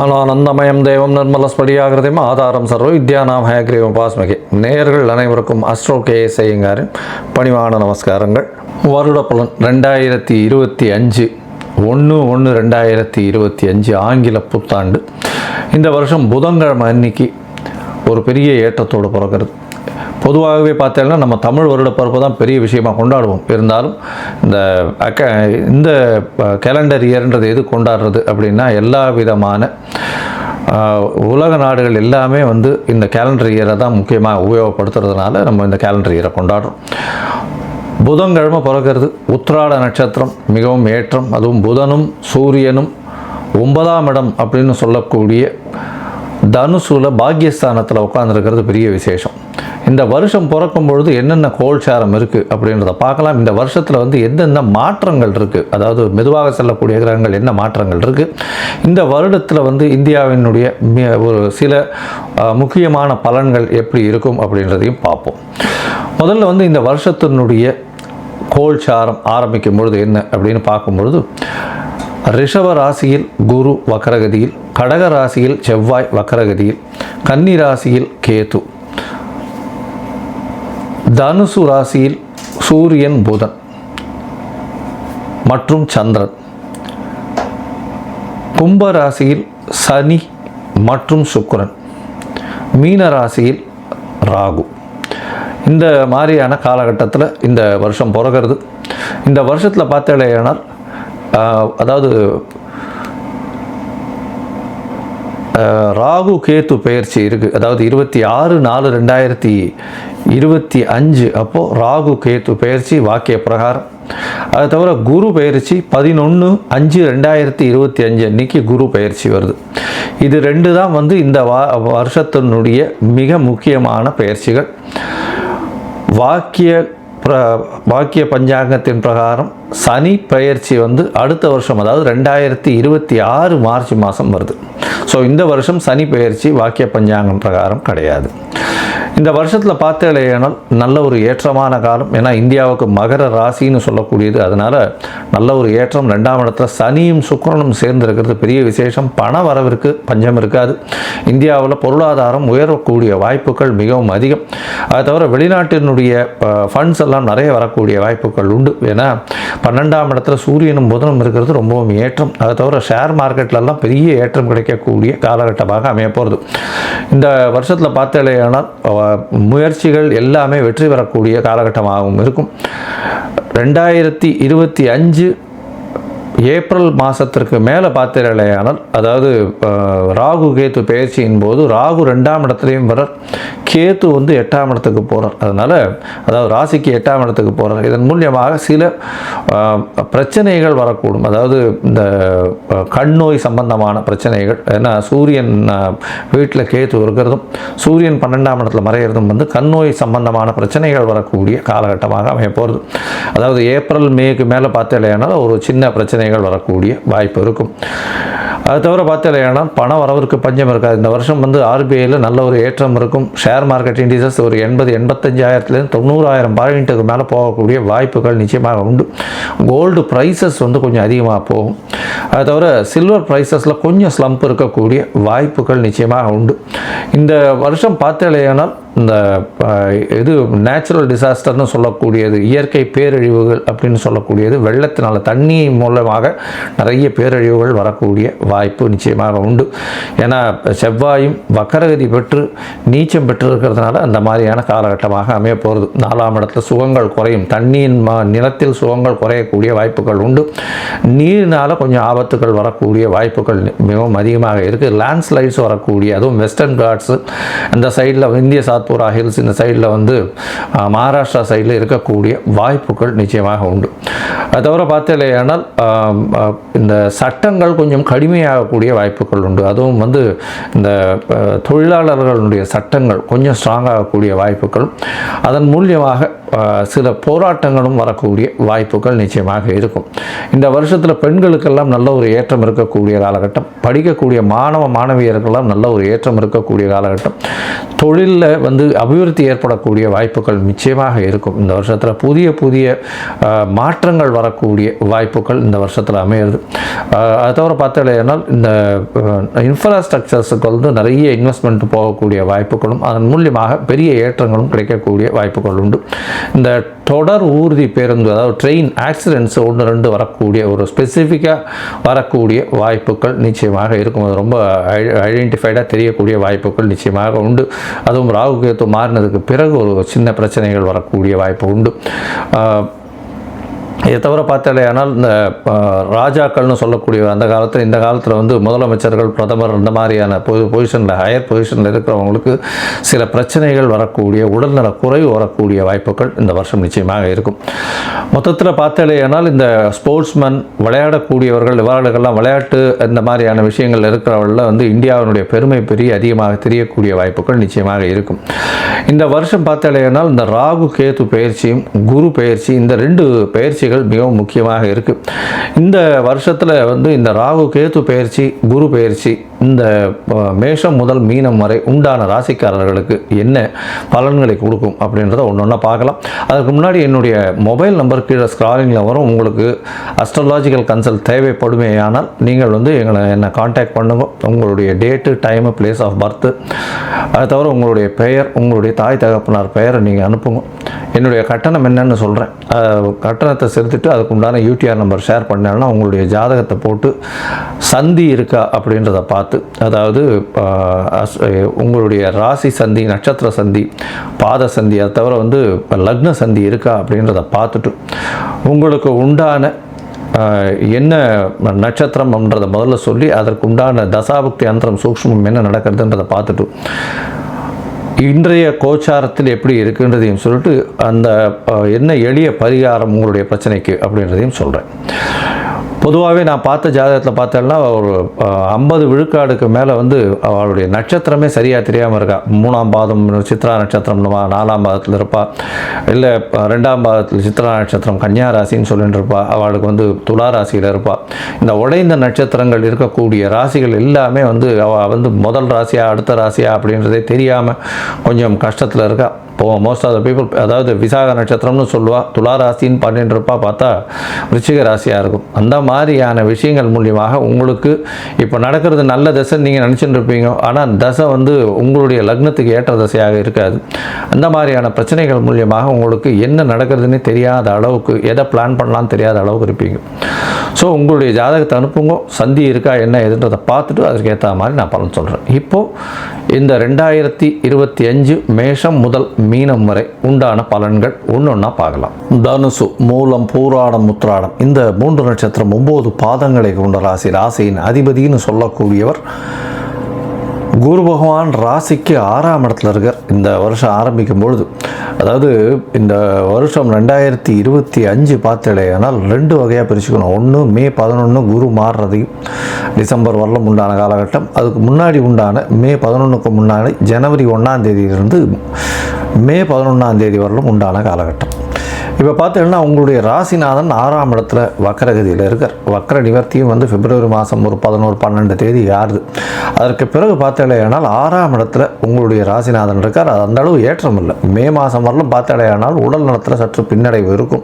ஞானானந்தமயம் தேவம் நிர்மலஸ்படியாகிருதிம் ஆதாரம் சர்வ வித்யானாம் ஹயக்ரீவம் பாஸ்மகே. நேயர்கள் அனைவருக்கும் அஸ்ட்ரோ கேஎஸ்ஐங்காரின் பணிவான நமஸ்காரங்கள். வருட பலன் 2025 1/1/2025 ஆங்கில புத்தாண்டு. இந்த வருஷம் புதன்கிழமை அன்னைக்கு ஒரு பெரிய ஏற்றத்தோடு பிறக்கிறது. பொதுவாகவே பார்த்தீங்கன்னா நம்ம தமிழ் வருட பிறப்பு தான் பெரிய விஷயமாக கொண்டாடுவோம். இருந்தாலும் இந்த கேலண்டர் இயர்ன்றது எது கொண்டாடுறது அப்படின்னா, எல்லா விதமான உலக நாடுகள் எல்லாமே இந்த கேலண்டர் இயரை தான் முக்கியமாக உபயோகப்படுத்துறதுனால நம்ம இந்த கேலண்டர் இயரை கொண்டாடுறோம். புதன்கிழமை பிறக்கிறது. உத்திராட நட்சத்திரம் மிகவும் ஏற்றம். அதுவும் புதனும் சூரியனும் 9ஆம் இடம் அப்படின்னு சொல்லக்கூடிய தனுசுல பாக்யஸ்தானத்தில் உட்காந்துருக்கிறது பெரிய விசேஷம். இந்த வருஷம் பிறக்கும் பொழுது என்னென்ன கோல்சாரம் இருக்குது அப்படின்றத பார்க்கலாம். இந்த வருஷத்தில் எந்தெந்த மாற்றங்கள் இருக்குது, அதாவது மெதுவாக செல்லக்கூடிய கிரகங்கள் என்ன மாற்றங்கள் இருக்குது, இந்த வருடத்தில் இந்தியாவினுடைய ஒரு சில முக்கியமான பலன்கள் எப்படி இருக்கும் அப்படின்றதையும் பார்ப்போம். முதல்ல இந்த வருஷத்தினுடைய கோல்சாரம் ஆரம்பிக்கும் பொழுது என்ன அப்படின்னு பார்க்கும்பொழுது, ரிஷப ராசியில் குரு வக்கரகதியில், கடக ராசியில் செவ்வாய் வக்கரகதியில், கன்னி ராசியில் கேது, தனுசு ராசியில் சூரியன் புதன் மற்றும் சந்திரன், கும்ப ராசியில் சனி மற்றும் சுக்கிரன், மீன ராசியில் ராகு. இந்த மாதிரியான காலகட்டத்தில் இந்த வருஷம் பிறக்கிறது. இந்த வருஷத்தில் பார்த்தேனால் அதாவது ராகு கேத்து பெயர்ச்சி இருக்குது. அதாவது 26/4/2025 அப்போது ராகு கேத்து பெயர்ச்சி வாக்கிய பிரகாரம். அது தவிர குரு பயிற்சி 11/5/2025 அன்னைக்கு குரு பயிற்சி வருது. இது ரெண்டு தான் இந்த வருஷத்தினுடைய மிக முக்கியமான பயிற்சிகள். வாக்கிய பஞ்சாங்கத்தின் பிரகாரம் சனி பெயர்ச்சி அடுத்த வருஷம், அதாவது 2026 மார்ச் மாதம் வருது. ஸோ இந்த வருஷம் சனி பெயர்ச்சி வாக்கிய பஞ்சாங்கம் பிரகாரம் கிடையாது. இந்த வருஷத்தில் பார்த்தேனால் நல்ல ஒரு ஏற்றமான காலம். ஏன்னா இந்தியாவுக்கு மகர ராசின்னு சொல்லக்கூடியது, அதனால் நல்ல ஒரு ஏற்றம். 2ஆம் இடத்துல சனியும் சுக்கிரனும் சேர்ந்திருக்கிறது பெரிய விசேஷம். பண வரவிற்கு பஞ்சம் இருக்காது. இந்தியாவில் பொருளாதாரம் உயரக்கூடிய வாய்ப்புகள் மிகவும் அதிகம். அதை தவிர வெளிநாட்டினுடைய ஃபண்ட்ஸ் எல்லாம் நிறைய வரக்கூடிய வாய்ப்புகள் உண்டு. ஏன்னா 12ஆம் இடத்துல சூரியனும் புதனும் இருக்கிறது ரொம்பவும் ஏற்றம். அதை தவிர ஷேர் மார்க்கெட்லலாம் பெரிய ஏற்றம் கிடைக்கக்கூடிய காலகட்டமாக அமைய போகிறது. இந்த வருஷத்தில் பார்த்தேனால் முயற்சிகள் எல்லாமே வெற்றி பெறக்கூடிய காலகட்டமாகவும் இருக்கும். 2025 ஏப்ரல் மாதத்திற்கு மேலே பார்த்தீர்களேயானால், அதாவது ராகு கேத்து பயிற்சியின் போது ராகு 2ஆம் இடத்துலையும் வரார், கேத்து 8ஆம் இடத்துக்கு போகிறார். அதனால் அதாவது ராசிக்கு 8ஆம் இடத்துக்கு போகிறார். இதன் மூலியமாக சில பிரச்சனைகள் வரக்கூடும். அதாவது இந்த கண் நோய் சம்பந்தமான பிரச்சனைகள். ஏன்னா சூரியன் வீட்டில் கேத்து இருக்கிறதும் சூரியன் 12ஆம் இடத்துல மறைகிறதும் கண் நோய் சம்பந்தமான பிரச்சனைகள் வரக்கூடிய காலகட்டமாக அமைய போகிறது. அதாவது ஏப்ரல் மேக்கு மேலே பார்த்தீங்களேனால் ஒரு சின்ன பிரச்சனைகள் வரக்கூடிய வாய்ப்பு இருக்கும். அது தவிர பார்த்தீங்கன்னா பண வரவிற்கு பஞ்சம் இருக்காது. இந்த வருஷம் ஆர்பிஐயில் நல்ல ஒரு ஏற்றம் இருக்கும். ஷேர் மார்க்கெட் இண்டிசஸ் ஒரு 80-85,000 90,000 பாயிண்ட்டுக்கு மேலே போகக்கூடிய வாய்ப்புகள் நிச்சயமாக உண்டு. கோல்டு ப்ரைஸஸ் கொஞ்சம் அதிகமாக போகும். அது தவிர சில்வர் ப்ரைஸஸில் கொஞ்சம் ஸ்லம்ப் இருக்கக்கூடிய வாய்ப்புகள் நிச்சயமாக உண்டு. இந்த வருஷம் பார்த்தீங்கன்னா இந்த இது நேச்சுரல் டிசாஸ்டர்னு சொல்லக்கூடியது, இயற்கை பேரழிவுகள் அப்படின்னு சொல்லக்கூடியது, வெள்ளத்தினால தண்ணி மூலமாக நிறைய பேரழிவுகள் வரக்கூடிய வாய்ப்பு நிச்சயமாக உண்டு. ஏன்னா செவ்வாயும் வக்கரகதி பெற்று நீச்சம் பெற்று இருக்கிறதுனால அந்த மாதிரியான காலகட்டமாக அமைய போகிறது. 4ஆம் இடத்துல சுகங்கள் குறையும். தண்ணியின் நிலத்தில் சுகங்கள் குறையக்கூடிய வாய்ப்புகள் உண்டு. நீரினால் கொஞ்சம் ஆபத்துகள் வரக்கூடிய வாய்ப்புகள் மிகவும் அதிகமாக இருக்குது. லேண்ட்ஸ்லைட்ஸ் வரக்கூடிய, அதுவும் வெஸ்டர்ன் காட்ஸு அந்த சைடில் இந்திய சாத்பூரா ஹில்ஸ் இந்த சைடில் மகாராஷ்டிரா சைடில் இருக்கக்கூடிய வாய்ப்புகள் நிச்சயமாக உண்டு. அது தவிர பார்த்தீங்களேனால் இந்த சட்டங்கள் கொஞ்சம் கடுமையாகக்கூடிய வாய்ப்புகள் உண்டு. அதுவும் இந்த தொழிலாளர்களுடைய சட்டங்கள் கொஞ்சம் ஸ்ட்ராங்காகக்கூடிய வாய்ப்புகளும், அதன் மூலியமாக சில போராட்டங்களும் வரக்கூடிய வாய்ப்புகள் நிச்சயமாக இருக்கும். இந்த வருஷத்தில் பெண்களுக்கெல்லாம் நல்ல ஒரு ஏற்றம் இருக்கக்கூடிய காலகட்டம். படிக்கக்கூடிய மாணவ மாணவியர்களெல்லாம் நல்ல ஒரு ஏற்றம் இருக்கக்கூடிய காலகட்டம். தொழிலில் வந்து அபிவிருத்தி ஏற்படக்கூடிய வாய்ப்புகள் நிச்சயமாக இருக்கும். இந்த வருஷத்தில் புதிய புதிய மாற்றங்கள் வரக்கூடிய வாய்ப்புகள் இந்த வருஷத்தில் அமையிறது. அதை தவிர பார்த்தாலேனால் இந்த இன்ஃப்ராஸ்ட்ரக்சர்ஸுக்கு வந்து நிறைய இன்வெஸ்ட்மெண்ட் போகக்கூடிய வாய்ப்புகளும் அதன் மூலியமாக பெரிய ஏற்றங்களும் கிடைக்கக்கூடிய வாய்ப்புகள் உண்டு. இந்த தொடர் ஊர்தி பேருந்து, அதாவது ட்ரெயின் ஆக்சிடென்ட்ஸ் 1-2 வரக்கூடிய ஒரு ஸ்பெசிஃபிக்காக வரக்கூடிய வாய்ப்புகள் நிச்சயமாக இருக்கும். அது ரொம்ப ஐடென்டிஃபைடாக தெரியக்கூடிய வாய்ப்புகள் நிச்சயமாக உண்டு. அதுவும் ராகு கேது மாறினதுக்கு பிறகு ஒரு சின்ன பிரச்சனைகள் வரக்கூடிய வாய்ப்பு உண்டு. இதை தவிர பார்த்தாலே ஆனால் இந்த ராஜாக்கள்னு சொல்லக்கூடிய அந்த காலத்தில் இந்த காலத்தில் வந்து முதலமைச்சர்கள், பிரதமர் இந்த மாதிரியான பொசிஷனில் ஹையர் பொசிஷனில் இருக்கிறவங்களுக்கு சில பிரச்சனைகள் வரக்கூடிய, உடல்நல குறைவு வரக்கூடிய வாய்ப்புகள் இந்த வருஷம் நிச்சயமாக இருக்கும். மொத்தத்தில் பார்த்தாலே ஆனால் இந்த ஸ்போர்ட்ஸ்மேன், விளையாடக்கூடியவர்கள், இவர்களுக்கெல்லாம் விளையாட்டு இந்த மாதிரியான விஷயங்கள் இருக்கிறவங்களில் வந்து இந்தியாவினுடைய பெருமை அதிகமாக தெரியக்கூடிய வாய்ப்புகள் நிச்சயமாக இருக்கும். இந்த வருஷம் பார்த்தாலே ஆனால் இந்த ராகு கேது பயிற்சியும் குரு பயிற்சி, இந்த 2 பயிற்சிகள் மிகவும் முக்கியமாக இருக்கு. இந்த வருஷத்தில் வந்து இந்த ராகு கேது பயிற்சி, குரு பயிற்சி இந்த மேஷம் முதல் மீனம் வரை உண்டான ராசிக்காரர்களுக்கு என்ன பலன்களை கொடுக்கும் அப்படின்றத ஒன்று பார்க்கலாம். அதுக்கு முன்னாடி என்னுடைய மொபைல் நம்பர் கீழே ஸ்க்ராலிங்கில் வரும். உங்களுக்கு அஸ்ட்ராலாஜிக்கல் கன்சல்ட் தேவைப்படுமேயானால் நீங்கள் வந்து என்னை காண்டாக்ட் பண்ணுங்க. உங்களுடைய date, time, place of birth, அதை தவிர உங்களுடைய பெயர், உங்களுடைய தாய் தகப்பனார் பெயரை நீங்கள் அனுப்புங்க. என்னுடைய கட்டணம் என்னன்னு சொல்கிறேன். கட்டணத்தை செலுத்திட்டு அதுக்கு உண்டான யூடிஆர் நம்பர் ஷேர் பண்ணாங்கன்னா உங்களுடைய ஜாதகத்தை போட்டு சந்தி இருக்கா அப்படின்றத பார்த்து, அதாவது உங்களுடைய ராசி சந்தி, நட்சத்திர சந்தி, பாத சந்தி, அதை தவிர வந்து லக்ன சந்தி இருக்கா அப்படின்றத பார்த்துட்டு உங்களுக்கு உண்டான என்ன நட்சத்திரம்ன்றதை முதல்ல சொல்லி அதற்கு உண்டான தசாபுக்தி அந்தரம் சூக்ஷ்மம் என்ன நடக்கிறதுன்றதை பார்த்துட்டு இன்றைய கோச்சாரத்தில் எப்படி இருக்குன்றதையும் சொல்லிட்டு அந்த என்ன எளிய பரிகாரம் உங்களுடைய பிரச்சனைக்கு அப்படின்றதையும் சொல்கிறேன். பொதுவாகவே நான் பார்த்த ஜாதகத்தில் பார்த்தேன்னா ஒரு 50 விழுக்காடுக்கு மேலே வந்து அவளுடைய நட்சத்திரமே சரியாக தெரியாமல் இருக்கா. 3ஆம் பாதம் சித்ரா நட்சத்திரம் 4ஆம் பாதத்தில் இருப்பா, இல்லை 2ஆம் பாதத்தில் சித்ரா நட்சத்திரம் கன்னியா ராசின்னு சொல்லிட்டு இருப்பா, அவளுக்கு வந்து துலா ராசியில் இருப்பாள். இந்த உடைந்த நட்சத்திரங்கள் இருக்கக்கூடிய ராசிகள் எல்லாமே வந்து அவள் வந்து முதல் ராசியா அடுத்த ராசியா அப்படின்றதே தெரியாமல் கொஞ்சம் கஷ்டத்தில் இருக்கா. மோஸ்ட் ஆஃப் த பீப்புள், அதாவது விசாக நட்சத்திரம்னு சொல்லுவாள், துலா ராசின்னு பண்ணிட்டு இருப்பா, பார்த்தா விருச்சிக ராசியாக இருக்கும். அந்த மாதிரியான விஷயங்கள் மூலியமாக உங்களுக்கு இப்போ நடக்கிறது நல்ல தசை நீங்கள் நினச்சிட்டு இருப்பீங்க. ஆனால் தசை வந்து உங்களுடைய லக்னத்துக்கு ஏற்ற தசையாக இருக்காது. அந்த மாதிரியான பிரச்சனைகள் மூலியமாக உங்களுக்கு என்ன நடக்கிறதுன்னு தெரியாத அளவுக்கு, எதை பிளான் பண்ணலான்னு தெரியாத அளவுக்கு இருப்பீங்க. ஸோ உங்களுடைய ஜாதகத்தை அனுப்புங்க, சந்தி இருக்கா என்ன எதுன்றதை பார்த்துட்டு அதற்கு ஏற்ற மாதிரி நான் பலன் சொல்கிறேன். இப்போது இந்த 2025 மேஷம் முதல் மீனம் வரை உண்டான பலன்கள் ஒன்றா பார்க்கலாம். தனுசு, மூலம், பூராடம், உத்திராடம் இந்த 3 நட்சத்திரம் 9 பாதங்களை கொண்ட ராசி. ராசியின் அதிபதினு சொல்லக்கூடியவர் குரு பகவான் ராசிக்கு 6ஆம் இடத்துல இருக்கார். இந்த வருஷம் ஆரம்பிக்கும் பொழுது, அதாவது இந்த வருஷம் 2025 பார்த்தேனால் 2 வகையாக பிரிச்சுக்கணும். ஒன்று மே 11 குரு மாறுறதையும் டிசம்பர் வரலும் உண்டான காலகட்டம். அதுக்கு முன்னாடி உண்டான மே 11க்கு முன்னாடி ஜனவரி 1ஆம் தேதியிலிருந்து மே 11ஆம் தேதி வரலும் உண்டான காலகட்டம். இப்போ பார்த்தீங்கன்னா உங்களுடைய ராசிநாதன் 6ஆம் இடத்துல வக்கரகதியில் இருக்கார். வக்கர நிவர்த்தியும் வந்து பிப்ரவரி மாதம் ஒரு 11-12 தேதி ஆறுது. அதற்கு பிறகு பார்த்தேனால் 6ஆம் இடத்துல உங்களுடைய ராசிநாதன் இருக்கார். அது அந்த அளவு ஏற்றம் இல்லை. மே மாதம் வரலும் பார்த்தேனால் உடல் நலத்தில் சற்று பின்னடைவு இருக்கும்.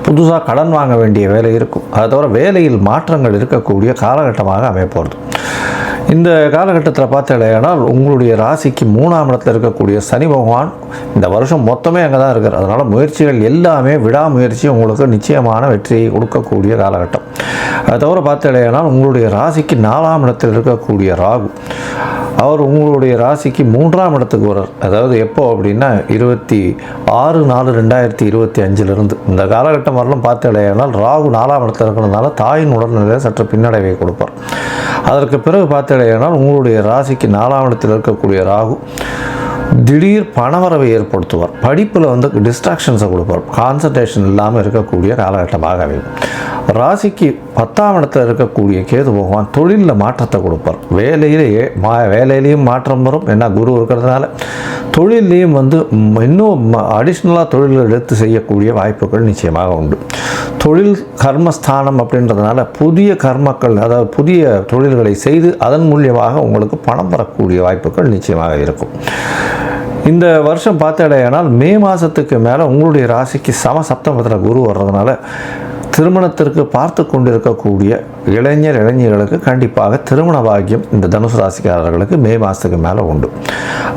புதுசாக கடன் வாங்க வேண்டிய வேலை இருக்கும். அதை தவிர வேலையில் மாற்றங்கள் இருக்கக்கூடிய காலகட்டமாக அமையப்போகிறது. இந்த காலகட்டத்தில் பார்த்தேனால் உங்களுடைய ராசிக்கு 3ஆம் இடத்துல இருக்கக்கூடிய சனி பகவான் இந்த வருஷம் மொத்தமே அங்கே தான் இருக்கார். அதனால் முயற்சிகள் எல்லாமே விடாமுயற்சி உங்களுக்கு நிச்சயமான வெற்றியை கொடுக்கக்கூடிய காலகட்டம். அதை தவிர பார்த்தேனால் உங்களுடைய ராசிக்கு 4ஆம் இடத்தில் இருக்கக்கூடிய ராகு, அவர் உங்களுடைய ராசிக்கு 3ஆம் இடத்துக்கு வர்றார். அதாவது எப்போ அப்படின்னா 26/4/2025 இந்த காலகட்டம் வரலும் பார்த்தேனால் ராகு 4ஆம் இடத்துல இருக்கிறதுனால தாயின் உடல்நிலையில் சற்று பின்னடைவை கொடுப்பார். அதற்கு பிறகு பார்த்தேனால் உங்களுடைய ராசிக்கு 4ஆம் இடத்தில் இருக்கக்கூடிய ராகு திடீர் பணவரவை ஏற்படுத்துவார். படிப்பில் வந்து டிஸ்ட்ராக்ஷன்ஸை கொடுப்பார். கான்சன்ட்ரேஷன் இல்லாமல் இருக்கக்கூடிய காலகட்டமாக அமையும். ராசிக்கு 10ஆம் இடத்தில் இருக்கக்கூடிய கேது பகவான் தொழிலில் மாற்றத்தை கொடுப்பார். வேலையிலையும் மாற்றம் வரும். ஏன்னா குரு இருக்கிறதுனால தொழிலையும் வந்து இன்னும் அடிஷ்னலாக தொழில்கள் எடுத்து செய்யக்கூடிய வாய்ப்புகள் நிச்சயமாக உண்டு. தொழில் கர்மஸ்தானம் அப்படின்றதுனால புதிய கர்மக்கள், அதாவது புதிய தொழில்களை செய்து அதன் மூலியமாக உங்களுக்கு பணம் வரக்கூடிய வாய்ப்புகள் நிச்சயமாக இருக்கும். இந்த வருஷம் பார்த்தாலேயானால் மே மாதத்துக்கு மேலே உங்களுடைய ராசிக்கு சப்தமத்தில் குரு வர்றதுனால திருமணத்திற்கு பார்த்து கொண்டிருக்கக்கூடிய இளைஞர்களுக்கு கண்டிப்பாக திருமண பாக்கியம் இந்த தனுசு ராசிக்காரர்களுக்கு மே மாதத்துக்கு மேலே உண்டு.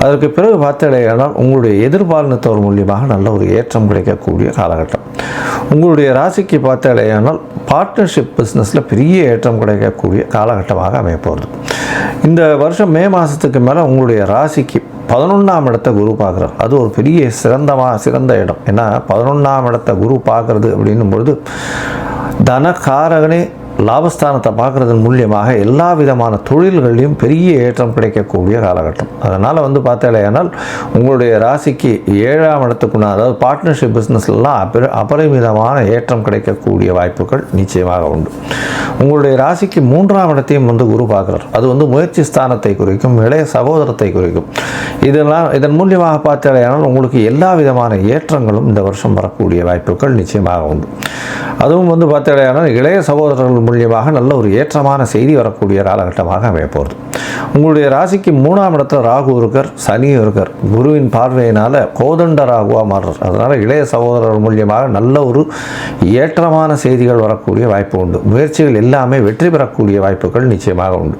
அதற்கு பிறகு பார்த்தாலேயானால் உங்களுடைய எதிர்பாலினத்தவர் மூலியமாக நல்ல ஒரு ஏற்றம் கிடைக்கக்கூடிய காலகட்டம். உங்களுடைய ராசிக்கு பார்த்தாலேயானால் பார்ட்னர்ஷிப் பிஸ்னஸில் பெரிய ஏற்றம் கிடைக்கக்கூடிய காலகட்டமாக அமையப்போகிறது. இந்த வருஷம் மே மாதத்துக்கு மேலே உங்களுடைய ராசிக்கு 11ஆம் இடத்தை குரு பார்க்குறார். அது ஒரு பெரிய சிறந்த இடம். ஏன்னா 11ஆம் இடத்தை குரு பார்க்குறது அப்படின்னும் பொழுது தனகாரகனே லாபஸ்தானத்தை பார்க்குறதன் மூலியமாக எல்லா விதமான தொழில்களையும் பெரிய ஏற்றம் கிடைக்கக்கூடிய காலகட்டம். அதனால் பார்த்தாலேயானால் உங்களுடைய ராசிக்கு 7ஆம் இடத்துக்குன்னா, அதாவது பார்ட்னர்ஷிப் பிஸ்னஸ்லாம் அபரிமிதமான ஏற்றம் கிடைக்கக்கூடிய வாய்ப்புகள் நிச்சயமாக உண்டு. உங்களுடைய ராசிக்கு 3ஆம் இடத்தையும் குரு பார்க்குறார். அது முயற்சி ஸ்தானத்தை குறிக்கும், இளைய சகோதரத்தை குறிக்கும். இதன் மூலியமாக பார்த்தாலேயானால் உங்களுக்கு எல்லா விதமான ஏற்றங்களும் இந்த வருஷம் வரக்கூடிய வாய்ப்புகள் நிச்சயமாக உண்டு. அதுவும் பார்த்தாலேயானால் இளைய சகோதரர்கள் மூலியமாக நல்ல ஒரு ஏற்றமான செய்தி வரக்கூடிய காலகட்டமாக அமையப்போகிறது. உங்களுடைய ராசிக்கு 3ஆம் இடத்துல ராகு இருக்கார், சனியும் இருக்கார். குருவின் பார்வையினால் கோதண்ட ராகுவாக மாறுறார். அதனால் இளைய சகோதரர் மூலியமாக நல்ல ஒரு ஏற்றமான செய்திகள் வரக்கூடிய வாய்ப்பு உண்டு. முயற்சிகள் எல்லாமே வெற்றி பெறக்கூடிய வாய்ப்புகள் நிச்சயமாக உண்டு.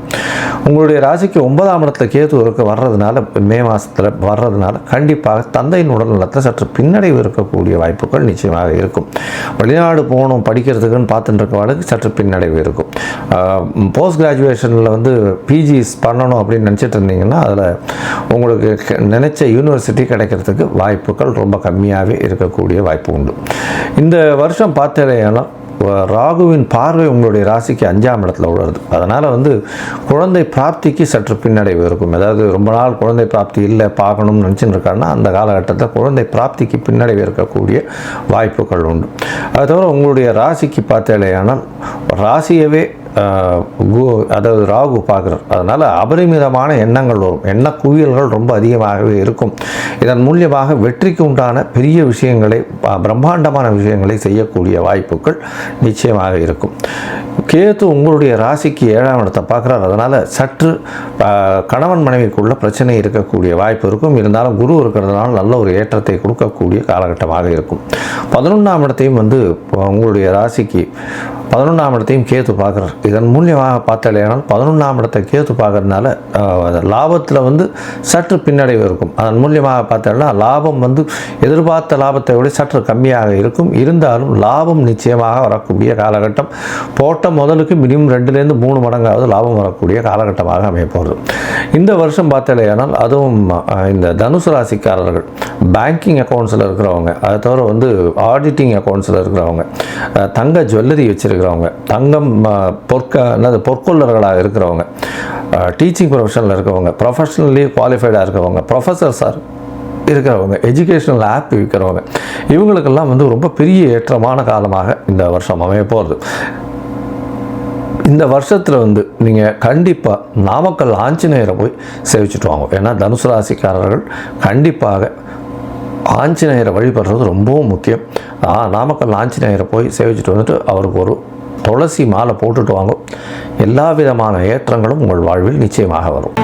உங்களுடைய ராசிக்கு 9ஆம் இடத்துல கேது வர்றதுனால மே மாதத்தில் வர்றதுனால கண்டிப்பாக தந்தையின் உடல்நலத்தில் சற்று பின்னடைவு இருக்கக்கூடிய வாய்ப்புகள் நிச்சயமாக இருக்கும். வெளிநாடு போகணும் படிக்கிறதுக்குன்னு பார்த்துட்டு இருக்கவங்களுக்கு சற்று பின்னடைவு இருக்கும். போஸ்ட் கிராஜுவேஷனில் பிஜி பண்ணணும் அப்படின்னு நினச்சிட்டு இருந்தீங்கன்னா அதில் உங்களுக்கு நினச்ச யூனிவர்சிட்டி கிடைக்கிறதுக்கு வாய்ப்புகள் ரொம்ப கம்மியாகவே இருக்கக்கூடிய வாய்ப்பு உண்டு. இந்த வருஷம் பார்த்தேன்னா ராகுவின் பார்வை உங்களுடைய ராசிக்கு 5ஆம் இடத்துல உள்ளது. அதனால் குழந்தை பிராப்திக்கு சற்று பின்னடைவு இருக்கும். அதாவது ரொம்ப நாள் குழந்தை பிராப்தி இல்லை பார்க்கணும்னு நினச்சின்னு இருக்காங்கன்னா அந்த காலகட்டத்தில் குழந்தை பிராப்திக்கு பின்னடைவு இருக்கக்கூடிய வாய்ப்புகள் உண்டு. அது தவிர உங்களுடைய ராசிக்கு பார்த்தாலேயானால் ராசியவே அதாவது ராகு பார்க்குறார். அதனால் அபரிமிதமான எண்ணங்கள் வரும், எண்ண குவியல்கள் ரொம்ப அதிகமாகவே இருக்கும். இதன் மூலியமாக வெற்றிக்கு உண்டான பெரிய விஷயங்களை, பிரம்மாண்டமான விஷயங்களை செய்யக்கூடிய வாய்ப்புகள் நிச்சயமாக இருக்கும். கேது உங்களுடைய ராசிக்கு 7ஆம் இடத்தை பார்க்குறார். அதனால் சற்று கணவன் மனைவிக்குள்ள பிரச்சனை இருக்கக்கூடிய வாய்ப்பு இருக்கும். இருந்தாலும் குரு இருக்கிறதுனால நல்ல ஒரு ஏற்றத்தை கொடுக்கக்கூடிய காலகட்டமாக இருக்கும். 11ஆம் இடத்தையும் உங்களுடைய ராசிக்கு 11ஆம் இடத்தையும் கேது பார்க்குறார். இதன் மூலியமாக பார்த்தாலேனால் 11ஆம் இடத்தை கேது பார்க்கறதுனால லாபத்தில் சற்று பின்னடைவு இருக்கும். அதன் மூலியமாக பார்த்தோம்னா லாபம் எதிர்பார்த்த லாபத்தை விட சற்று கம்மியாக இருக்கும். இருந்தாலும் லாபம் நிச்சயமாக வரக்கூடிய காலகட்டம். போட்ட முதலுக்கு மினிமம் 2லேருந்து 3 மடங்காவது லாபம் வரக்கூடிய காலகட்டமாக அமையப்போகிறது. இந்த வருஷம் பார்த்தாலேனால் அதுவும் இந்த தனுசு ராசிக்காரர்கள் பேங்கிங் அக்கௌண்ட்ஸில் இருக்கிறவங்க, அதை தவிர ஆடிட்டிங் அக்கௌண்ட்ஸில் இருக்கிறவங்க, தங்க ஜுவல்லரி வச்சுருக்கிறவங்க, தங்கம் பொற்கொள்ளர்களாக இருக்கிறவங்க, டீச்சிங் ப்ரொஃபஷனில் இருக்கிறவங்க, ப்ரொஃபஷனலி குவாலிஃபைடாக இருக்கிறவங்க, ப்ரொஃபஸர்ஸாக இருக்கிறவங்க, எஜுகேஷனல் ஆப் விற்கிறவங்க, இவங்களுக்கெல்லாம் ரொம்ப பெரிய ஏற்றமான காலமாக இந்த வருஷம் அமைய போகிறது. இந்த வருஷத்தில் நீங்கள் கண்டிப்பாக நாமக்கல் ஆஞ்சநேயரை போய் சேவிச்சுட்டு வாங்க. ஏன்னா தனுசு ராசிக்காரர்கள் கண்டிப்பாக ஆஞ்சநேயரை வழிபடுறது ரொம்பவும் முக்கியம். நாமக்கல் ஆஞ்சநேயரை போய் சேவிச்சுட்டு அவருக்கு ஒரு துளசி மாலை போட்டுட்டு வாங்க. எல்லா விதமான ஏற்றங்களும் உங்கள் வாழ்வில் நிச்சயமாக வரும்.